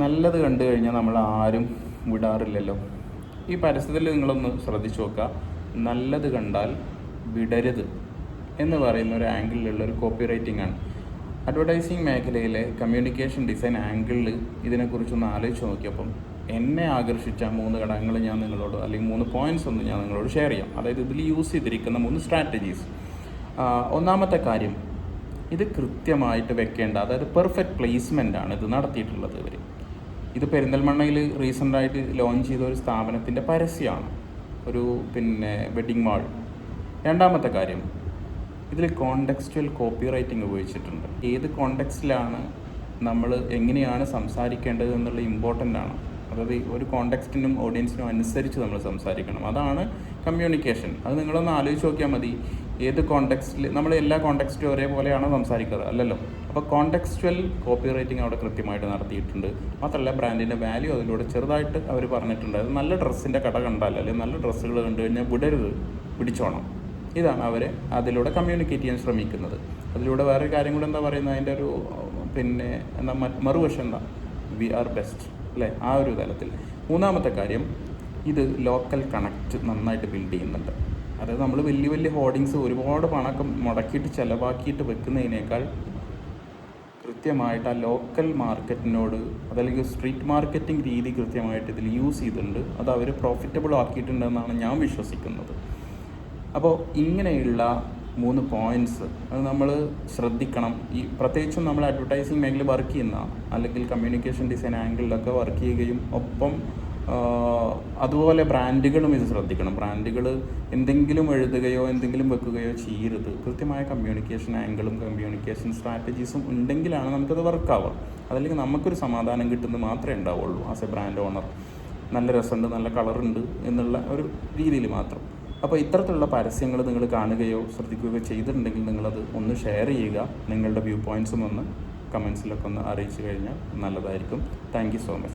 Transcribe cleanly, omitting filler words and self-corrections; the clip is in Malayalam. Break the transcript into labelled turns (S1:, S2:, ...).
S1: നല്ലത് കണ്ടു കഴിഞ്ഞാൽ നമ്മൾ ആരും വിടാറില്ലല്ലോ. ഈ പരസ്യത്തിൽ നിങ്ങളൊന്ന് ശ്രദ്ധിച്ചു നോക്കുക. നല്ലത് കണ്ടാൽ വിടരുത് എന്ന് പറയുന്ന ഒരു ആംഗിളിലുള്ള ഒരു കോപ്പി റൈറ്റിംഗ് ആണ്. അഡ്വർടൈസിങ് മേഖലയിലെ കമ്മ്യൂണിക്കേഷൻ ഡിസൈൻ ആംഗിളിൽ ഇതിനെക്കുറിച്ചൊന്ന് ആലോചിച്ച് നോക്കിയപ്പം എന്നെ ആകർഷിച്ച 3 ഘടകങ്ങൾ ഞാൻ നിങ്ങളോട്, അല്ലെങ്കിൽ 3 പോയിൻറ്റ്സ് ഒന്ന് ഞാൻ നിങ്ങളോട് ഷെയർ ചെയ്യാം. അതായത് ഇതിൽ യൂസ് ചെയ്തിരിക്കുന്ന 3 സ്ട്രാറ്റജീസ്. ഒന്നാമത്തെ കാര്യം, ഇത് കൃത്യമായിട്ട് വെക്കേണ്ട, അതായത് പെർഫെക്റ്റ് പ്ലേസ്മെൻ്റ് ആണ് ഇത് നടത്തിയിട്ടുള്ളത്. ഇത് പെരിന്തൽമണ്ണയിൽ റീസെൻ്റായിട്ട് ലോഞ്ച് ചെയ്ത ഒരു സ്ഥാപനത്തിൻ്റെ പരസ്യമാണ്, ഒരു വെഡ്ഡിങ് മാൾ. രണ്ടാമത്തെ കാര്യം, ഇതിൽ കോണ്ടെക്സ്റ്റുവൽ കോപ്പി റൈറ്റിംഗ് ഉപയോഗിച്ചിട്ടുണ്ട്. ഏത് കോണ്ടെക്സ്റ്റിലാണ് നമ്മൾ എങ്ങനെയാണ് സംസാരിക്കേണ്ടത് എന്നുള്ള ഇമ്പോർട്ടൻ്റ് ആണ്. അതായത് ഒരു കോണ്ടെക്സ്റ്റിനും ഓഡിയൻസിനും അനുസരിച്ച് നമ്മൾ സംസാരിക്കണം. അതാണ് കമ്മ്യൂണിക്കേഷൻ. അത് നിങ്ങളൊന്ന് ആലോചിച്ച് നോക്കിയാൽ മതി. ഏത് കോണ്ടെക്സ്റ്റിൽ, നമ്മൾ എല്ലാ കോണ്ടെക്സ്റ്റും ഒരേപോലെയാണോ സംസാരിക്കുന്നത്? അല്ലല്ലോ. അപ്പോൾ കോണ്ടെക്സ്റ്റുവൽ കോപ്പി റൈറ്റിംഗ് അവിടെ കൃത്യമായിട്ട് നടത്തിയിട്ടുണ്ട്. മാത്രമല്ല ബ്രാൻഡിൻ്റെ വാല്യൂ അതിലൂടെ ചെറുതായിട്ട് അവർ പറഞ്ഞിട്ടുണ്ട്. അത് നല്ല ഡ്രസ്സിൻ്റെ കട കണ്ടാൽ, അല്ലെങ്കിൽ നല്ല ഡ്രസ്സുകൾ കണ്ടു കഴിഞ്ഞാൽ വിടരുത്, പിടിച്ചോണം. ഇതാണ് അവർ അതിലൂടെ കമ്മ്യൂണിക്കേറ്റ് ചെയ്യാൻ ശ്രമിക്കുന്നത്. അതിലൂടെ വേറെ കാര്യം കൂടെ എന്താ പറയുന്നത്, അതിൻ്റെ ഒരു എന്താ മറുവശം എന്താ, വി ആർ ബെസ്റ്റ് അല്ലേ, ആ ഒരു തലത്തിൽ. മൂന്നാമത്തെ കാര്യം, ഇത് ലോക്കൽ കണക്റ്റ് നന്നായിട്ട് ബിൽഡ് ചെയ്യുന്നുണ്ട്. അതായത് നമ്മൾ വലിയ വലിയ ഹോർഡിങ്സ് ഒരുപാട് പണമൊക്കെ മുടക്കിയിട്ട് ചിലവാക്കിയിട്ട് വെക്കുന്നതിനേക്കാൾ കൃത്യമായിട്ട് ആ ലോക്കൽ മാർക്കറ്റിനോട്, അതല്ലെങ്കിൽ സ്ട്രീറ്റ് മാർക്കറ്റിംഗ് രീതി കൃത്യമായിട്ട് ഇതിൽ യൂസ് ചെയ്തിട്ടുണ്ട്. അത് അവർ പ്രോഫിറ്റബിൾ ആക്കിയിട്ടുണ്ടെന്നാണ് ഞാൻ വിശ്വസിക്കുന്നത്. അപ്പോൾ ഇങ്ങനെയുള്ള 3 പോയിൻറ്റ്സ് അത് നമ്മൾ ശ്രദ്ധിക്കണം. പ്രത്യേകിച്ചും നമ്മൾ അഡ്വർടൈസിങ് മേഖലയിൽ വർക്ക് ചെയ്യുന്ന, അല്ലെങ്കിൽ കമ്മ്യൂണിക്കേഷൻ ഡിസൈൻ ആംഗിളിലൊക്കെ വർക്ക് ചെയ്യുകയും ഒപ്പം അതുപോലെ ബ്രാൻഡുകളും ഇത് ശ്രദ്ധിക്കണം. ബ്രാൻഡുകൾ എന്തെങ്കിലും എഴുതുകയോ എന്തെങ്കിലും വെക്കുകയോ ചെയ്യരുത്. കൃത്യമായ കമ്മ്യൂണിക്കേഷൻ ആംഗിളും കമ്മ്യൂണിക്കേഷൻ സ്ട്രാറ്റജീസും ഉണ്ടെങ്കിലാണ് നമുക്കത് വർക്കാവുക. അതല്ലെങ്കിൽ നമുക്കൊരു സമാധാനം കിട്ടുന്നത് മാത്രമേ ഉണ്ടാവുള്ളൂ ആസ് എ ബ്രാൻഡ് ഓണർ. നല്ല രസമുണ്ട്, നല്ല കളറുണ്ട് എന്നുള്ള ഒരു രീതിയിൽ മാത്രം. അപ്പോൾ ഇത്തരത്തിലുള്ള പരസ്യങ്ങൾ നിങ്ങൾ കാണുകയോ ശ്രദ്ധിക്കുകയോ ചെയ്തിട്ടുണ്ടെങ്കിൽ നിങ്ങളത് ഒന്ന് ഷെയർ ചെയ്യുക. നിങ്ങളുടെ വ്യൂ പോയിൻറ്റ്സും ഒന്ന് കമൻസിലൊക്കെ ഒന്ന് അറിയിച്ചു കഴിഞ്ഞാൽ നല്ലതായിരിക്കും. Thank you so much.